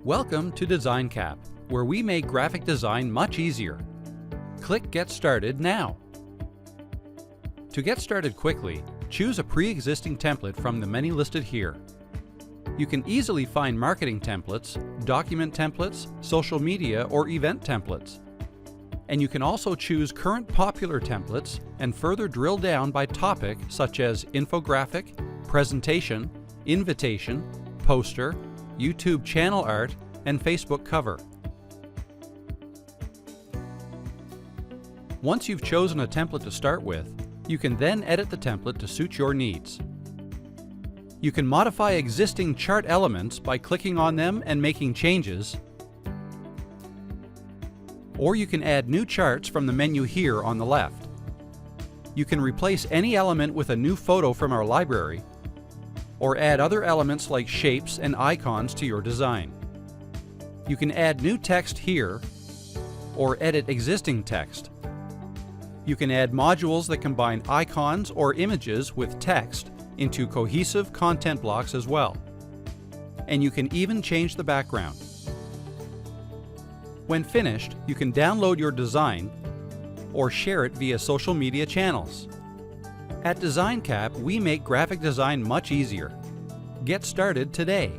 Welcome to DesignCap, where we make graphic design much easier. Click Get Started now. To get started quickly, choose a pre-existing template from the many listed here. You can easily find marketing templates, document templates, social media, or event templates. And you can also choose current popular templates and further drill down by topic such as infographic, presentation, invitation, poster, YouTube channel art, and Facebook cover. Once you've chosen a template to start with, you can then edit the template to suit your needs. You can modify existing chart elements by clicking on them and making changes, or you can add new charts from the menu here on the left. You can replace any element with a new photo from our library, or add other elements like shapes and icons to your design. You can add new text here, or edit existing text. You can add modules that combine icons or images with text into cohesive content blocks as well. And you can even change the background. When finished, you can download your design or share it via social media channels. At DesignCap, we make graphic design much easier. Get started today.